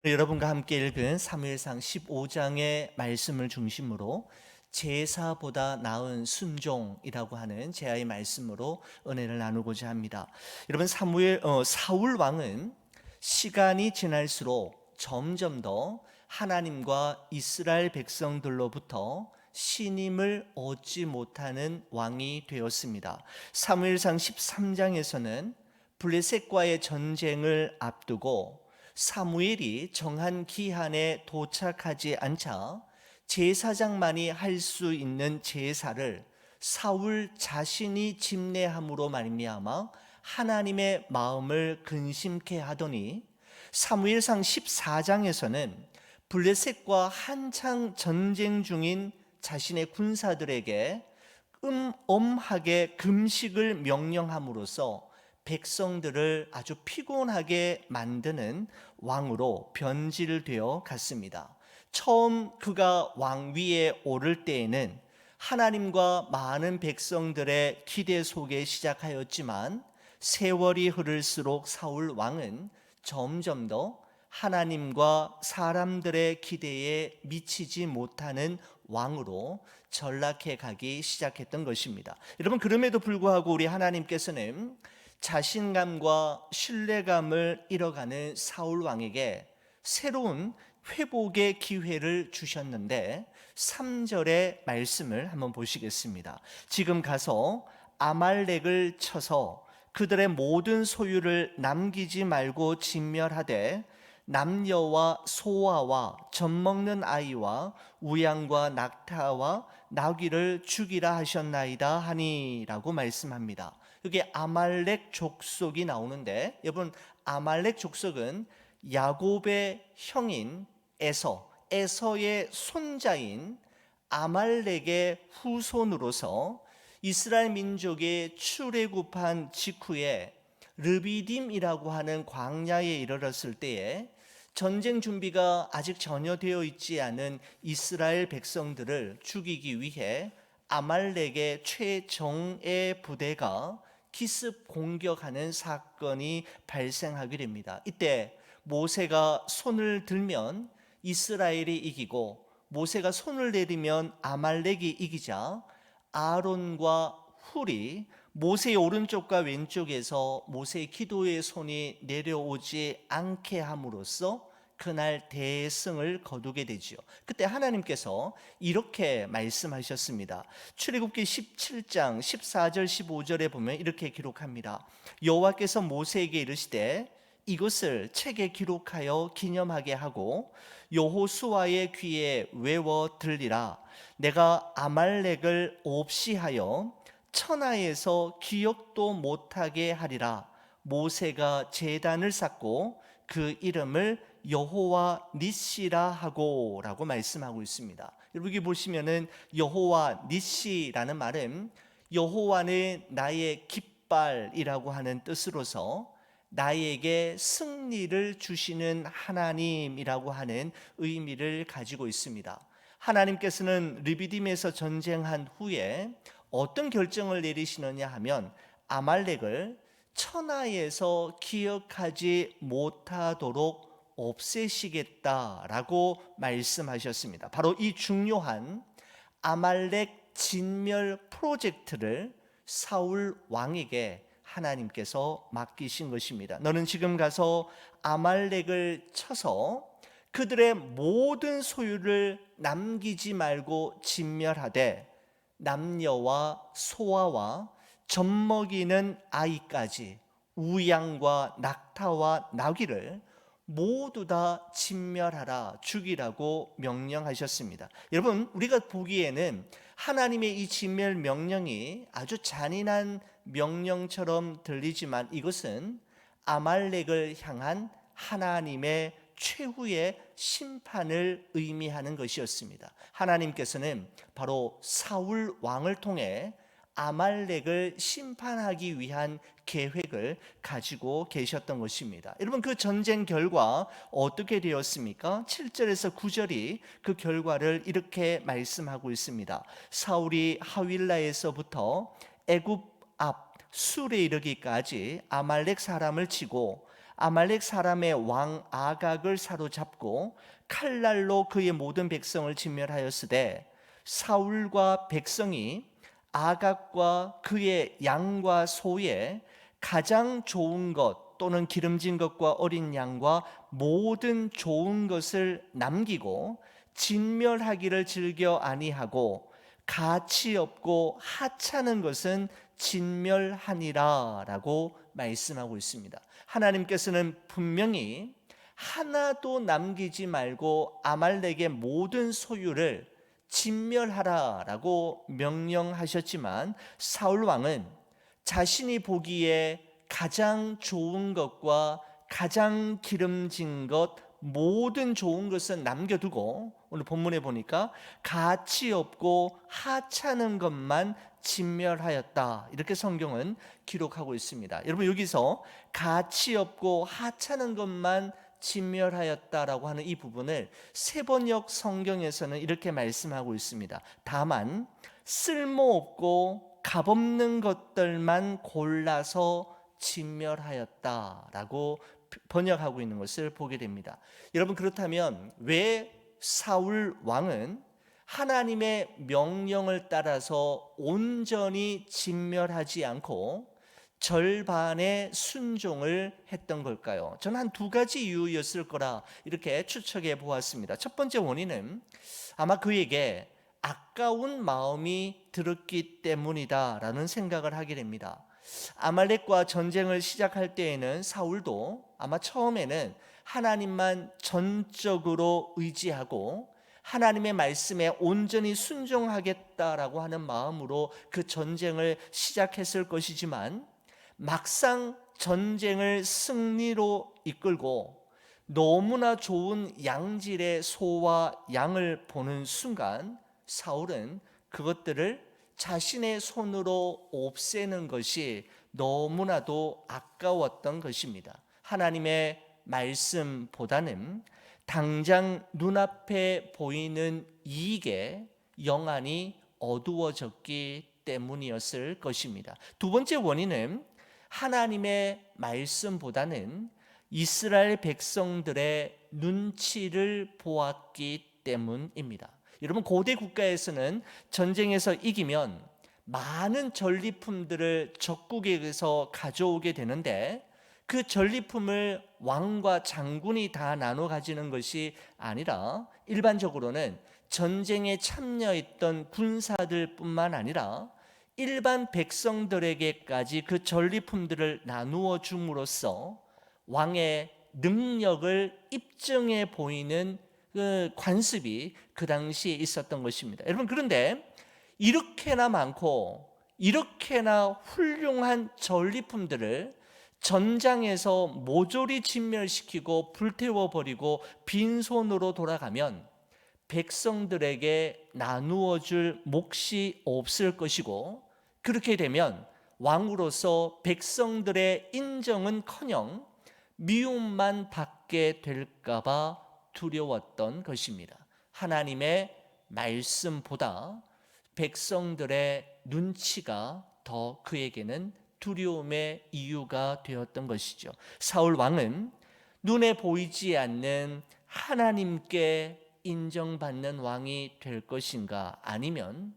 여러분과 함께 읽은 사무엘상 15장의 말씀을 중심으로 제사보다 나은 순종이라고 하는 제아의 말씀으로 은혜를 나누고자 합니다. 여러분, 사울 왕은 시간이 지날수록 점점 더 하나님과 이스라엘 백성들로부터 신임을 얻지 못하는 왕이 되었습니다. 사무엘상 13장에서는 블레셋과의 전쟁을 앞두고 사무엘이 정한 기한에 도착하지 않자 제사장만이 할 수 있는 제사를 사울 자신이 집례함으로 말미암아 하나님의 마음을 근심케 하더니, 사무엘상 14장에서는 블레셋과 한창 전쟁 중인 자신의 군사들에게 엄하게 금식을 명령함으로써 백성들을 아주 피곤하게 만드는 왕으로 변질되어 갔습니다. 처음 그가 왕위에 오를 때에는 하나님과 많은 백성들의 기대 속에 시작하였지만, 세월이 흐를수록 사울 왕은 점점 더 하나님과 사람들의 기대에 미치지 못하는 왕으로 전락해 가기 시작했던 것입니다. 여러분, 그럼에도 불구하고 우리 하나님께서는 자신감과 신뢰감을 잃어가는 사울 왕에게 새로운 회복의 기회를 주셨는데, 3절의 말씀을 한번 보시겠습니다. 지금 가서 아말렉을 쳐서 그들의 모든 소유를 남기지 말고 진멸하되 남녀와 소아와 젖먹는 아이와 우양과 낙타와 나귀를 죽이라 하셨나이다 하니라고 말씀합니다. 여기 아말렉 족속이 나오는데, 여러분, 아말렉 족속은 야곱의 형인 에서의 손자인 아말렉의 후손으로서 이스라엘 민족의 출애굽한 직후에 르비딤이라고 하는 광야에 이르렀을 때에 전쟁 준비가 아직 전혀 되어 있지 않은 이스라엘 백성들을 죽이기 위해 아말렉의 최정예 부대가 기습 공격하는 사건이 발생하게 됩니다. 이때 모세가 손을 들면 이스라엘이 이기고, 모세가 손을 내리면 아말렉이 이기자 아론과 훌이 모세의 오른쪽과 왼쪽에서 모세의 기도의 손이 내려오지 않게 함으로써 그날 대승을 거두게 되지요. 그때 하나님께서 이렇게 말씀하셨습니다. 출애굽기 17장 14절 15절에 보면 이렇게 기록합니다. 여호와께서 모세에게 이르시되 이것을 책에 기록하여 기념하게 하고 여호수아의 귀에 외워 들리라. 내가 아말렉을 없이 하여 천하에서 기억도 못하게 하리라. 모세가 제단을 쌓고 그 이름을 여호와 니시라 하고 라고 말씀하고 있습니다. 여러분, 여기 보시면은 여호와 니시라는 말은 여호와는 나의 깃발이라고 하는 뜻으로서 나에게 승리를 주시는 하나님이라고 하는 의미를 가지고 있습니다. 하나님께서는 르비딤에서 전쟁한 후에 어떤 결정을 내리시느냐 하면 아말렉을 천하에서 기억하지 못하도록 없애시겠다라고 말씀하셨습니다. 바로 이 중요한 아말렉 진멸 프로젝트를 사울 왕에게 하나님께서 맡기신 것입니다. 너는 지금 가서 아말렉을 쳐서 그들의 모든 소유를 남기지 말고 진멸하되 남녀와 소아와 젖먹이는 아이까지 우양과 낙타와 나귀를 모두 다 진멸하라, 죽이라고 명령하셨습니다. 여러분, 우리가 보기에는 하나님의 이 진멸 명령이 아주 잔인한 명령처럼 들리지만 이것은 아말렉을 향한 하나님의 최후의 심판을 의미하는 것이었습니다. 하나님께서는 바로 사울 왕을 통해 아말렉을 심판하기 위한 계획을 가지고 계셨던 것입니다. 여러분, 그 전쟁 결과 어떻게 되었습니까? 7절에서 9절이 그 결과를 이렇게 말씀하고 있습니다. 사울이 하윌라에서부터 애굽 앞 술에 이르기까지 아말렉 사람을 치고 아말렉 사람의 왕 아각을 사로잡고 칼날로 그의 모든 백성을 진멸하였으되 사울과 백성이 아각과 그의 양과 소에 가장 좋은 것 또는 기름진 것과 어린 양과 모든 좋은 것을 남기고 진멸하기를 즐겨 아니하고 가치 없고 하찮은 것은 진멸하니라 라고 말씀하고 있습니다. 하나님께서는 분명히 하나도 남기지 말고 아말렉의 모든 소유를 진멸하라 라고 명령하셨지만 사울 왕은 자신이 보기에 가장 좋은 것과 가장 기름진 것 모든 좋은 것은 남겨두고 오늘 본문에 보니까 가치 없고 하찮은 것만 진멸하였다 이렇게 성경은 기록하고 있습니다. 여러분 여기서 가치 없고 하찮은 것만 진멸하였다라고 하는 이 부분을 세번역 성경에서는 이렇게 말씀하고 있습니다. 다만 쓸모없고 값없는 것들만 골라서 진멸하였다라고 번역하고 있는 것을 보게 됩니다. 여러분 그렇다면 왜 사울 왕은 하나님의 명령을 따라서 온전히 진멸하지 않고 절반의 순종을 했던 걸까요? 저는 한 두 가지 이유였을 거라 이렇게 추측해 보았습니다. 첫 번째 원인은 아마 그에게 아까운 마음이 들었기 때문이다라는 생각을 하게 됩니다. 아말렉과 전쟁을 시작할 때에는 사울도 아마 처음에는 하나님만 전적으로 의지하고 하나님의 말씀에 온전히 순종하겠다라고 하는 마음으로 그 전쟁을 시작했을 것이지만 막상 전쟁을 승리로 이끌고 너무나 좋은 양질의 소와 양을 보는 순간 사울은 그것들을 자신의 손으로 없애는 것이 너무나도 아까웠던 것입니다. 하나님의 말씀보다는 당장 눈앞에 보이는 이익에 영안이 어두워졌기 때문이었을 것입니다. 두 번째 원인은 하나님의 말씀보다는 이스라엘 백성들의 눈치를 보았기 때문입니다. 여러분 고대 국가에서는 전쟁에서 이기면 많은 전리품들을 적국에서 가져오게 되는데 그 전리품을 왕과 장군이 다 나눠 가지는 것이 아니라 일반적으로는 전쟁에 참여했던 군사들뿐만 아니라 일반 백성들에게까지 그 전리품들을 나누어 줌으로써 왕의 능력을 입증해 보이는 그 관습이 그 당시에 있었던 것입니다. 여러분 그런데 이렇게나 많고 이렇게나 훌륭한 전리품들을 전장에서 모조리 진멸시키고 불태워버리고 빈손으로 돌아가면 백성들에게 나누어 줄 몫이 없을 것이고 그렇게 되면 왕으로서 백성들의 인정은커녕 미움만 받게 될까 봐 두려웠던 것입니다. 하나님의 말씀보다 백성들의 눈치가 더 그에게는 두려움의 이유가 되었던 것이죠. 사울 왕은 눈에 보이지 않는 하나님께 인정받는 왕이 될 것인가 아니면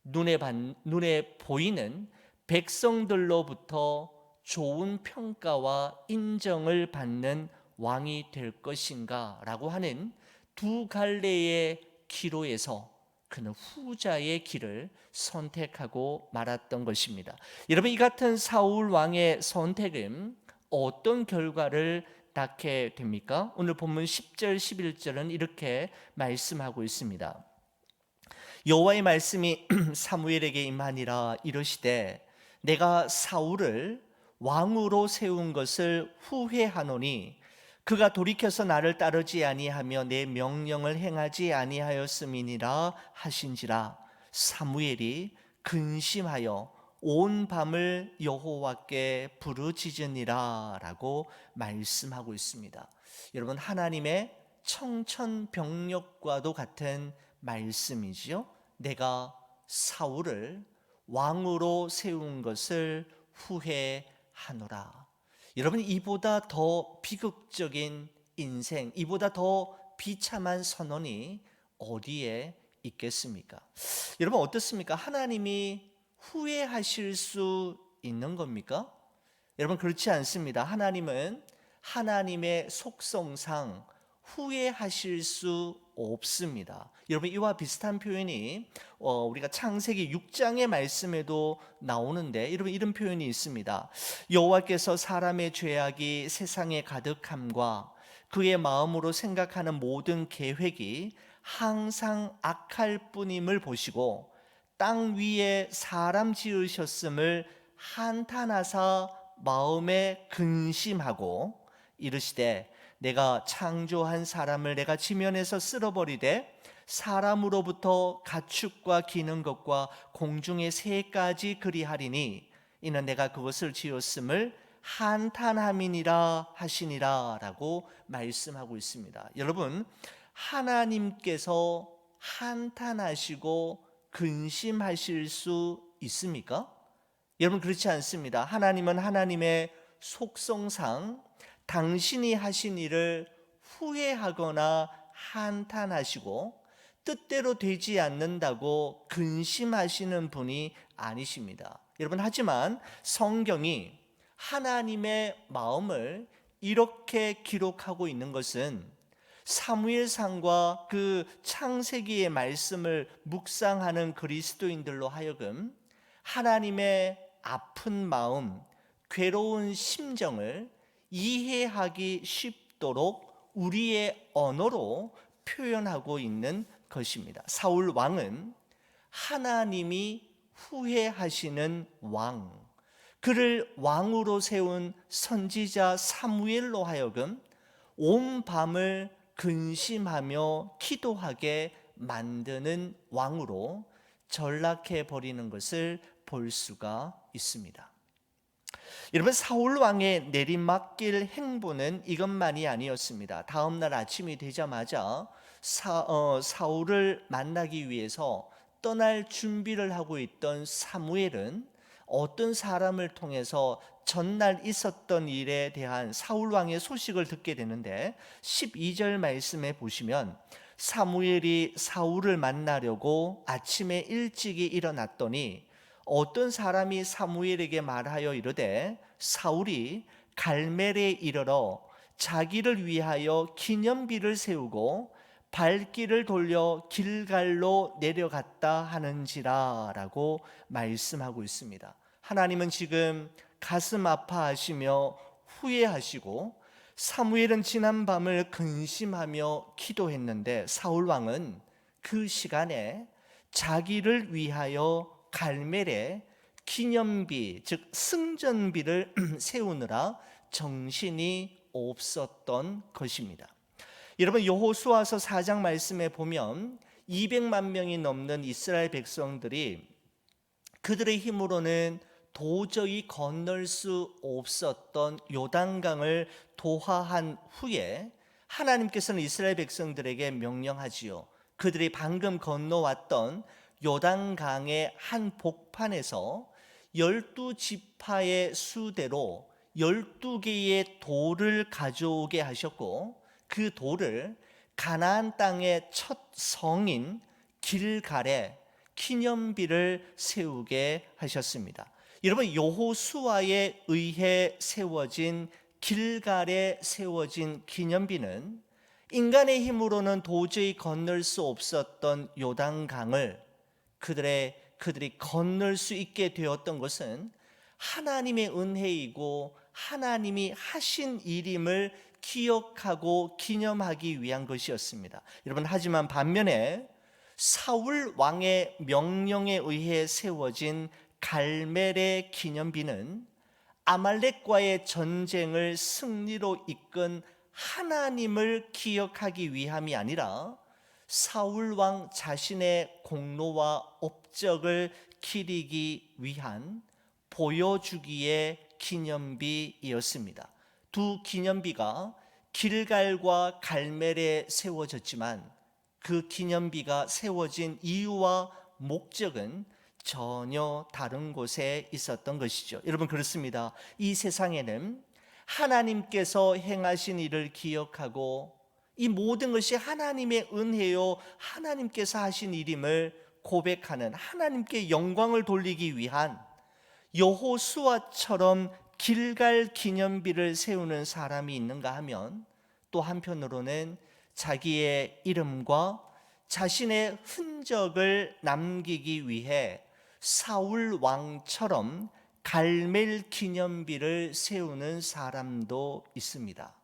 눈에 보이는 백성들로부터 좋은 평가와 인정을 받는 왕이 될 것인가 라고 하는 두 갈래의 기로에서 그는 후자의 길을 선택하고 말았던 것입니다. 여러분 이 같은 사울 왕의 선택은 어떤 결과를 낳게 됩니까? 오늘 본문 10절 11절은 이렇게 말씀하고 있습니다. 여호와의 말씀이 사무엘에게 임하니라 이르시되 내가 사울을 왕으로 세운 것을 후회하노니 그가 돌이켜서 나를 따르지 아니하며 내 명령을 행하지 아니하였음이니라 하신지라. 사무엘이 근심하여 온 밤을 여호와께 부르짖으니라 라고 말씀하고 있습니다. 여러분 하나님의 청천벽력과도 같은 말씀이지요. 내가 사울을 왕으로 세운 것을 후회하노라. 여러분, 이보다 더 비극적인 인생, 이보다 더 비참한 선언이 어디에 있겠습니까? 여러분, 어떻습니까? 하나님이 후회하실 수 있는 겁니까? 여러분, 그렇지 않습니다. 하나님은 하나님의 속성상 후회하실 수 없습니다. 여러분, 이와 비슷한 표현이 우리가 창세기 6장의 말씀에도 나오는데, 여러분, 이런 표현이 있습니다. 여호와께서 사람의 죄악이 세상에 가득함과 그의 마음으로 생각하는 모든 계획이 항상 악할 뿐임을 보시고 땅 위에 사람 지으셨음을 한탄하사 마음에 근심하고 이르시되 내가 창조한 사람을 내가 지면에서 쓸어버리되 사람으로부터 가축과 기는 것과 공중의 새까지 그리하리니 이는 내가 그것을 지었음을 한탄함이니라 하시니라 라고 말씀하고 있습니다. 여러분, 하나님께서 한탄하시고 근심하실 수 있습니까? 여러분, 그렇지 않습니다. 하나님은 하나님의 속성상 당신이 하신 일을 후회하거나 한탄하시고 뜻대로 되지 않는다고 근심하시는 분이 아니십니다. 여러분, 하지만 성경이 하나님의 마음을 이렇게 기록하고 있는 것은 사무엘상과 그 창세기의 말씀을 묵상하는 그리스도인들로 하여금 하나님의 아픈 마음, 괴로운 심정을 이해하기 쉽도록 우리의 언어로 표현하고 있는 것입니다. 사울 왕은 하나님이 후회하시는 왕, 그를 왕으로 세운 선지자 사무엘로 하여금 온 밤을 근심하며 기도하게 만드는 왕으로 전락해 버리는 것을 볼 수가 있습니다. 여러분, 사울 왕의 내리막길 행보는 이것만이 아니었습니다. 다음 날 아침이 되자마자 사울을 만나기 위해서 떠날 준비를 하고 있던 사무엘은 어떤 사람을 통해서 전날 있었던 일에 대한 사울 왕의 소식을 듣게 되는데 12절 말씀에 보시면 사무엘이 사울을 만나려고 아침에 일찍이 일어났더니 어떤 사람이 사무엘에게 말하여 이르되 사울이 갈멜에 이르러 자기를 위하여 기념비를 세우고 발길을 돌려 길갈로 내려갔다 하는지라 라고 말씀하고 있습니다. 하나님은 지금 가슴 아파하시며 후회하시고 사무엘은 지난 밤을 근심하며 기도했는데 사울 왕은 그 시간에 자기를 위하여 갈멜에 기념비, 즉 승전비를 세우느라 정신이 없었던 것입니다. 여러분, 여호수아서 4장 말씀에 보면 200만 명이 넘는 이스라엘 백성들이 그들의 힘으로는 도저히 건널 수 없었던 요단강을 도하한 후에 하나님께서는 이스라엘 백성들에게 명령하지요. 그들이 방금 건너왔던 요단강의 한 복판에서 12지파의 수대로 12개의 돌을 가져오게 하셨고 그 돌을 가나안 땅의 첫 성인 길갈에 기념비를 세우게 하셨습니다. 여러분, 여호수아에 의해 세워진 길갈에 세워진 기념비는 인간의 힘으로는 도저히 건널 수 없었던 요단강을 그들이 건널 수 있게 되었던 것은 하나님의 은혜이고 하나님이 하신 일임을 기억하고 기념하기 위한 것이었습니다. 여러분, 하지만 반면에 사울 왕의 명령에 의해 세워진 갈멜의 기념비는 아말렉과의 전쟁을 승리로 이끈 하나님을 기억하기 위함이 아니라 사울 왕 자신의 공로와 업적을 기리기 위한 보여주기의 기념비이었습니다. 두 기념비가 길갈과 갈멜에 세워졌지만 그 기념비가 세워진 이유와 목적은 전혀 다른 곳에 있었던 것이죠. 여러분, 그렇습니다. 이 세상에는 하나님께서 행하신 일을 기억하고 이 모든 것이 하나님의 은혜요 하나님께서 하신 일임을 고백하는, 하나님께 영광을 돌리기 위한 여호수아처럼 길갈 기념비를 세우는 사람이 있는가 하면, 또 한편으로는 자기의 이름과 자신의 흔적을 남기기 위해 사울 왕처럼 갈멜 기념비를 세우는 사람도 있습니다.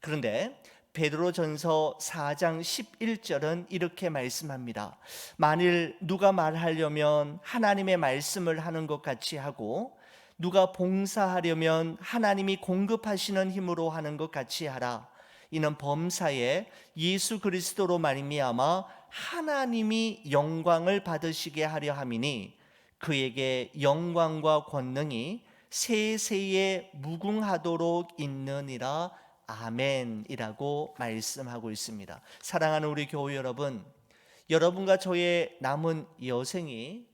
그런데 베드로전서 4장 11절은 이렇게 말씀합니다. 만일 누가 말하려면 하나님의 말씀을 하는 것 같이 하고, 누가 봉사하려면 하나님이 공급하시는 힘으로 하는 것 같이 하라. 이는 범사에 예수 그리스도로 말미암아 하나님이 영광을 받으시게 하려 함이니, 그에게 영광과 권능이 세세에 무궁하도록 있느니라. 아멘이라고 말씀하고 있습니다. 사랑하는 우리 교회 여러분, 여러분과 저의 남은 여생이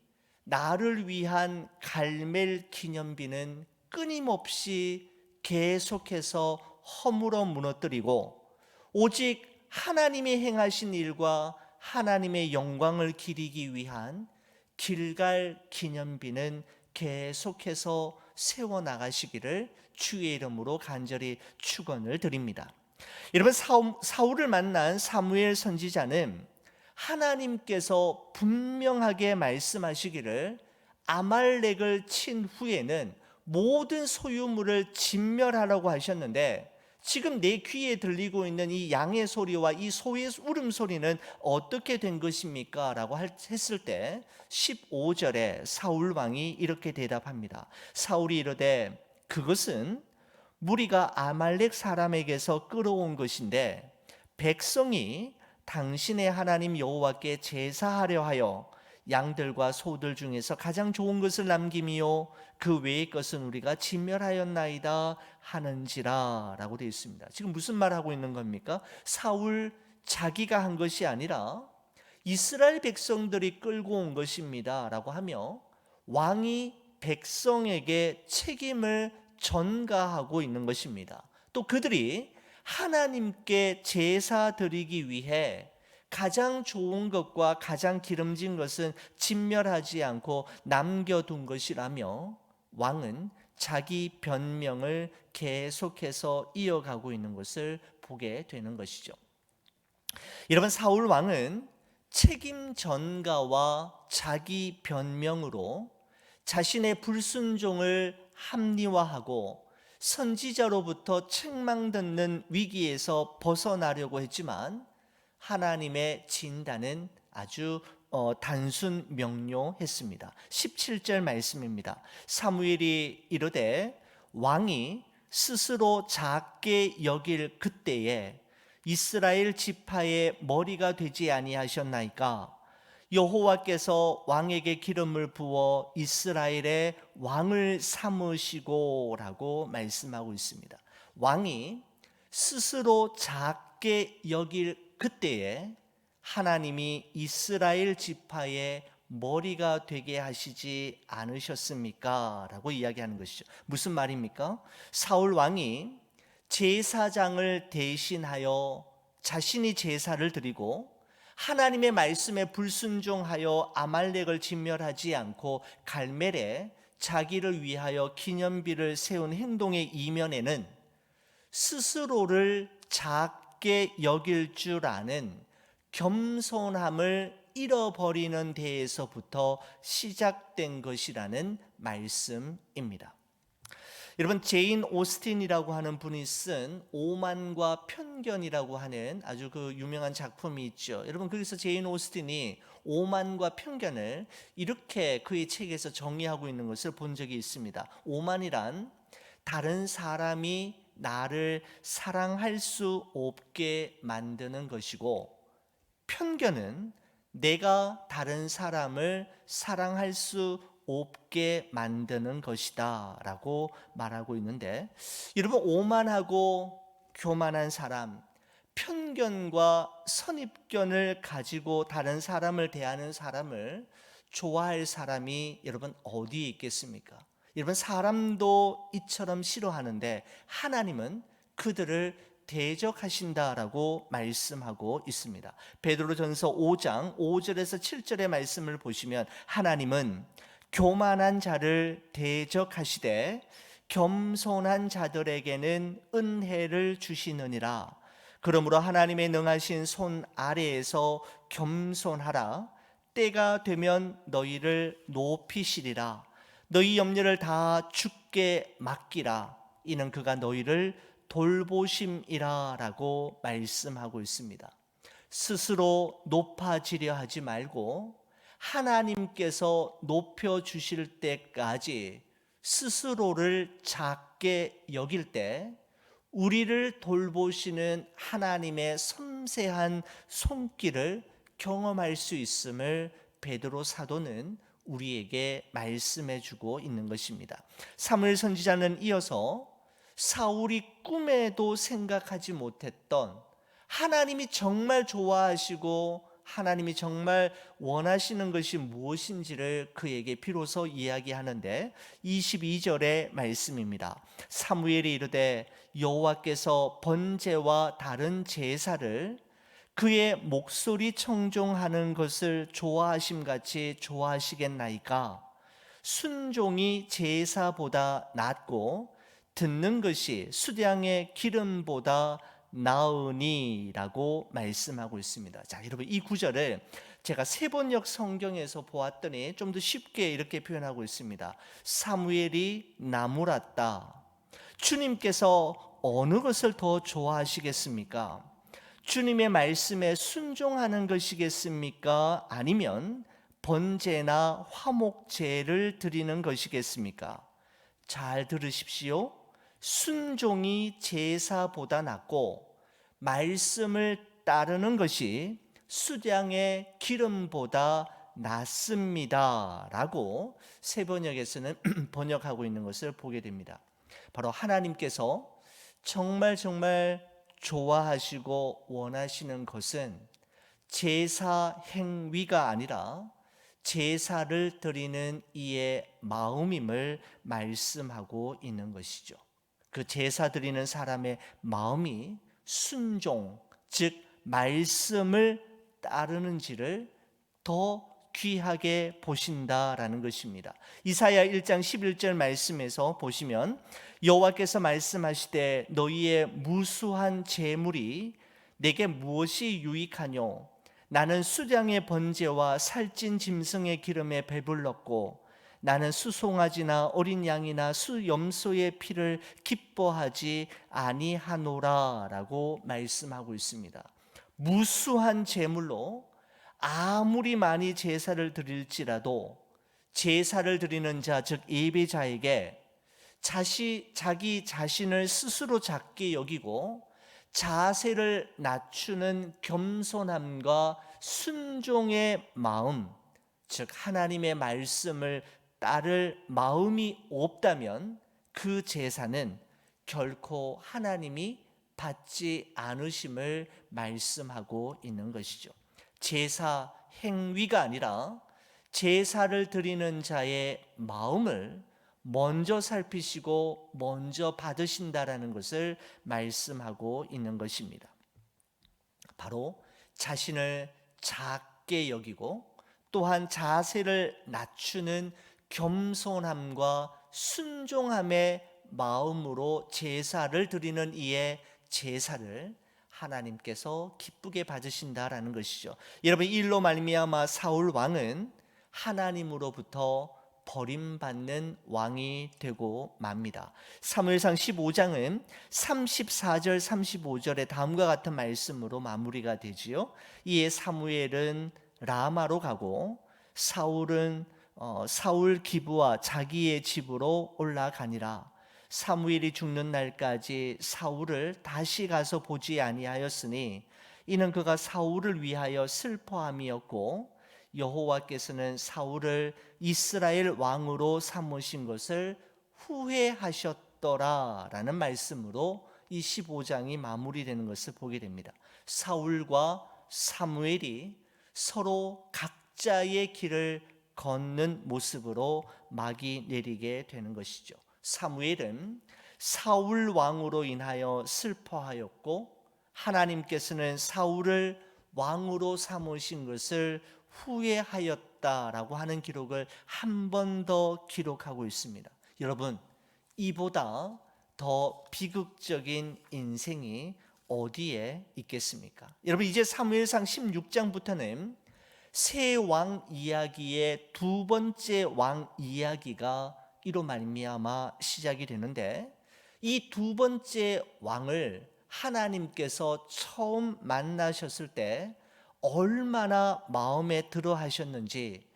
나를 위한 갈멜 기념비는 끊임없이 계속해서 허물어 무너뜨리고, 오직 하나님이 행하신 일과 하나님의 영광을 기리기 위한 길갈 기념비는 계속해서 세워나가시기를 주의 이름으로 간절히 축원을 드립니다. 여러분, 사울을 만난 사무엘 선지자는 하나님께서 분명하게 말씀하시기를 아말렉을 친 후에는 모든 소유물을 진멸하라고 하셨는데, 지금 내 귀에 들리고 있는 이 양의 소리와 이 소의 울음소리는 어떻게 된 것입니까? 라고 했을 때 15절에 사울 왕이 이렇게 대답합니다. 사울이 이르되 그것은 무리가 아말렉 사람에게서 끌어온 것인데, 백성이 당신의 하나님 여호와께 제사하려 하여 양들과 소들 중에서 가장 좋은 것을 남김이요 그 외의 것은 우리가 진멸하였나이다 하는지라 라고 되어 있습니다. 지금 무슨 말하고 있는 겁니까? 사울 자기가 한 것이 아니라 이스라엘 백성들이 끌고 온 것입니다 라고 하며 왕이 백성에게 책임을 전가하고 있는 것입니다. 또 그들이 하나님께 제사 드리기 위해 가장 좋은 것과 가장 기름진 것은 진멸하지 않고 남겨둔 것이라며, 왕은 자기 변명을 계속해서 이어가고 있는 것을 보게 되는 것이죠. 여러분, 사울 왕은 책임 전가와 자기 변명으로 자신의 불순종을 합리화하고 선지자로부터 책망듣는 위기에서 벗어나려고 했지만, 하나님의 진단은 아주 단순 명료했습니다. 17절 말씀입니다. 사무엘이 이르되 왕이 스스로 작게 여길 그때에 이스라엘 지파의 머리가 되지 아니하셨나이까? 여호와께서 왕에게 기름을 부어 이스라엘의 왕을 삼으시고 라고 말씀하고 있습니다. 왕이 스스로 작게 여길 그때에 하나님이 이스라엘 지파의 머리가 되게 하시지 않으셨습니까? 라고 이야기하는 것이죠. 무슨 말입니까? 사울 왕이 제사장을 대신하여 자신이 제사를 드리고 하나님의 말씀에 불순종하여 아말렉을 진멸하지 않고 갈멜에 자기를 위하여 기념비를 세운 행동의 이면에는 스스로를 작게 여길 줄 아는 겸손함을 잃어버리는 데에서부터 시작된 것이라는 말씀입니다. 여러분, 제인 오스틴이라고 하는 분이 쓴 오만과 편견이라고 하는 아주 그 유명한 작품이 있죠. 여러분, 거기서 제인 오스틴이 오만과 편견을 이렇게 그의 책에서 정의하고 있는 것을 본 적이 있습니다. 오만이란 다른 사람이 나를 사랑할 수 없게 만드는 것이고, 편견은 내가 다른 사람을 사랑할 수 없게 만드는 것이다 라고 말하고 있는데, 여러분, 오만하고 교만한 사람, 편견과 선입견을 가지고 다른 사람을 대하는 사람을 좋아할 사람이 여러분 어디에 있겠습니까? 여러분, 사람도 이처럼 싫어하는데 하나님은 그들을 대적하신다라고 말씀하고 있습니다. 베드로전서 5장 5절에서 7절의 말씀을 보시면 하나님은 교만한 자를 대적하시되 겸손한 자들에게는 은혜를 주시느니라. 그러므로 하나님의 능하신 손 아래에서 겸손하라. 때가 되면 너희를 높이시리라. 너희 염려를 다 주께 맡기라. 이는 그가 너희를 돌보심이라 라고 말씀하고 있습니다. 스스로 높아지려 하지 말고 하나님께서 높여주실 때까지 스스로를 작게 여길 때 우리를 돌보시는 하나님의 섬세한 손길을 경험할 수 있음을 베드로 사도는 우리에게 말씀해 주고 있는 것입니다. 사무엘 선지자는 이어서 사울이 꿈에도 생각하지 못했던 하나님이 정말 좋아하시고 하나님이 정말 원하시는 것이 무엇인지를 그에게 비로소 이야기하는데 22절의 말씀입니다. 사무엘이 이르되 여호와께서 번제와 다른 제사를 그의 목소리 청종하는 것을 좋아하심같이 좋아하시겠나이까? 순종이 제사보다 낫고 듣는 것이 수량의 기름보다 나으니라고 말씀하고 있습니다. 자, 여러분, 이 구절을 제가 세번역 성경에서 보았더니 좀 더 쉽게 이렇게 표현하고 있습니다. 사무엘이 나무랐다. 주님께서 어느 것을 더 좋아하시겠습니까? 주님의 말씀에 순종하는 것이겠습니까? 아니면 번제나 화목제를 드리는 것이겠습니까? 잘 들으십시오. 순종이 제사보다 낫고 말씀을 따르는 것이 수량의 기름보다 낫습니다 라고 세번역에서는 번역하고 있는 것을 보게 됩니다. 바로 하나님께서 정말 좋아하시고 원하시는 것은 제사 행위가 아니라 제사를 드리는 이의 마음임을 말씀하고 있는 것이죠. 그 제사 드리는 사람의 마음이 순종, 즉 말씀을 따르는지를 더 귀하게 보신다라는 것입니다. 이사야 1장 11절 말씀에서 보시면 여호와께서 말씀하시되 너희의 무수한 재물이 내게 무엇이 유익하뇨? 나는 수량의 번제와 살찐 짐승의 기름에 배불렀고 나는 수송아지나 어린 양이나 수염소의 피를 기뻐하지 아니하노라 라고 말씀하고 있습니다. 무수한 제물로 아무리 많이 제사를 드릴지라도 제사를 드리는 자, 즉 예배자에게 자기 자신을 스스로 작게 여기고 자세를 낮추는 겸손함과 순종의 마음, 즉 하나님의 말씀을 따를 마음이 없다면 그 제사는 결코 하나님이 받지 않으심을 말씀하고 있는 것이죠. 제사 행위가 아니라 제사를 드리는 자의 마음을 먼저 살피시고 먼저 받으신다라는 것을 말씀하고 있는 것입니다. 바로 자신을 작게 여기고 또한 자세를 낮추는 겸손함과 순종함의 마음으로 제사를 드리는 이의 제사를 하나님께서 기쁘게 받으신다라는 것이죠. 여러분, 이 일로 말미암아 사울 왕은 하나님으로부터 버림받는 왕이 되고 맙니다. 사무엘상 15장은 34절 35절에 다음과 같은 말씀으로 마무리가 되지요. 이에 사무엘은 라마로 가고 사울은 사울 기브와 자기의 집으로 올라가니라. 사무엘이 죽는 날까지 사울을 다시 가서 보지 아니하였으니 이는 그가 사울을 위하여 슬퍼함이었고 여호와께서는 사울을 이스라엘 왕으로 삼으신 것을 후회하셨더라라는 말씀으로 이 15장이 마무리되는 것을 보게 됩니다. 사울과 사무엘이 서로 각자의 길을 걷는 모습으로 막이 내리게 되는 것이죠. 사무엘은 사울 왕으로 인하여 슬퍼하였고 하나님께서는 사울을 왕으로 삼으신 것을 후회하였다라고 하는 기록을 한 번 더 기록하고 있습니다. 여러분, 이보다 더 비극적인 인생이 어디에 있겠습니까? 여러분, 이제 사무엘상 16장부터는 새 왕 이야기의 두 번째 왕 이야기가 이로 말미암아 시작이 되는데, 이 두 번째 왕을 하나님께서 처음 만나셨을 때 얼마나 마음에 들어 하셨는지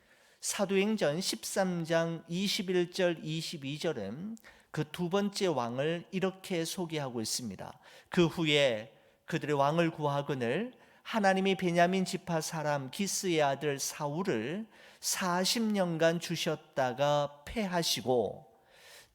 사도행전 13장 21절 22절은 그 두 번째 왕을 이렇게 소개하고 있습니다. 그 후에 그들의 왕을 구하거늘 하나님이 베냐민 지파 사람 기스의 아들 사울을 40년간 주셨다가 패하시고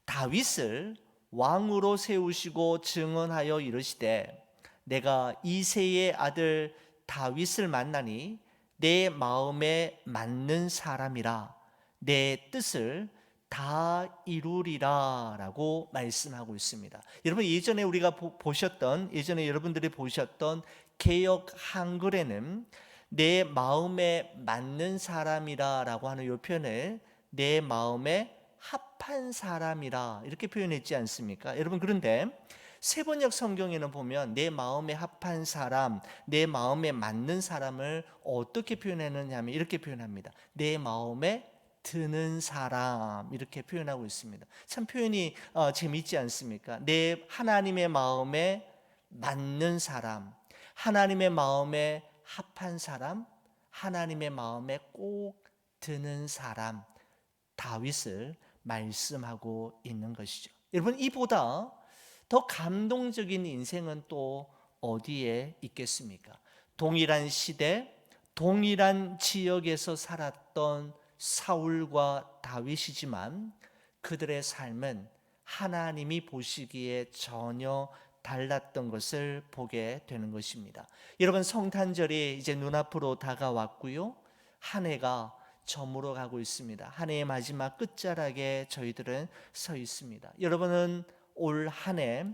다윗을 왕으로 세우시고 증언하여 이르시되 내가 이새의 아들 다윗을 만나니 내 마음에 맞는 사람이라 내 뜻을 다 이루리라 라고 말씀하고 있습니다. 여러분, 예전에 우리가 보셨던, 예전에 여러분들이 보셨던 개역 한글에는 내 마음에 맞는 사람이라 라고 하는 이 표현을 내 마음에 합한 사람이라 이렇게 표현했지 않습니까? 여러분, 그런데 세번역 성경에는 보면 내 마음에 합한 사람, 내 마음에 맞는 사람을 어떻게 표현하느냐 하면 이렇게 표현합니다. 내 마음에 드는 사람, 이렇게 표현하고 있습니다. 참 표현이 재미있지 않습니까? 내 하나님의 마음에 맞는 사람, 하나님의 마음에 합한 사람, 하나님의 마음에 꼭 드는 사람, 다윗을 말씀하고 있는 것이죠. 여러분, 이보다 더 감동적인 인생은 또 어디에 있겠습니까? 동일한 시대, 동일한 지역에서 살았던 사울과 다윗이지만 그들의 삶은 하나님이 보시기에 전혀 달랐던 것을 보게 되는 것입니다. 여러분, 성탄절이 이제 눈앞으로 다가왔고요. 한 해가 저물어 가고 있습니다. 한 해의 마지막 끝자락에 저희들은 서 있습니다. 여러분은 올 한 해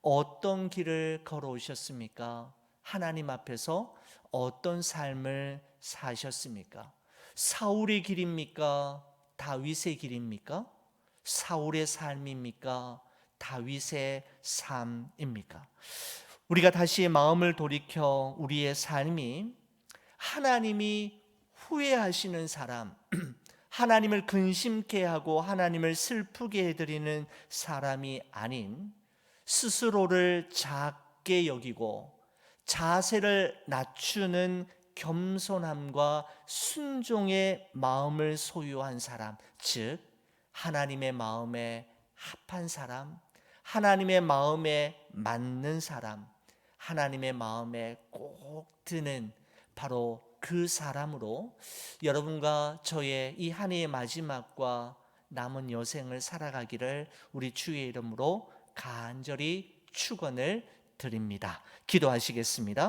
어떤 길을 걸어오셨습니까? 하나님 앞에서 어떤 삶을 사셨습니까? 사울의 길입니까? 다윗의 길입니까? 사울의 삶입니까? 다윗의 삶입니까? 우리가 다시 마음을 돌이켜 우리의 삶이 하나님이 후회하시는 사람, 하나님을 근심케 하고 하나님을 슬프게 해드리는 사람이 아닌 스스로를 작게 여기고 자세를 낮추는 겸손함과 순종의 마음을 소유한 사람, 즉 하나님의 마음에 합한 사람, 하나님의 마음에 맞는 사람, 하나님의 마음에 꼭 드는 바로 그 사람으로 여러분과 저의 이 한 해의 마지막과 남은 여생을 살아가기를 우리 주의 이름으로 간절히 축원을 드립니다. 기도하시겠습니다.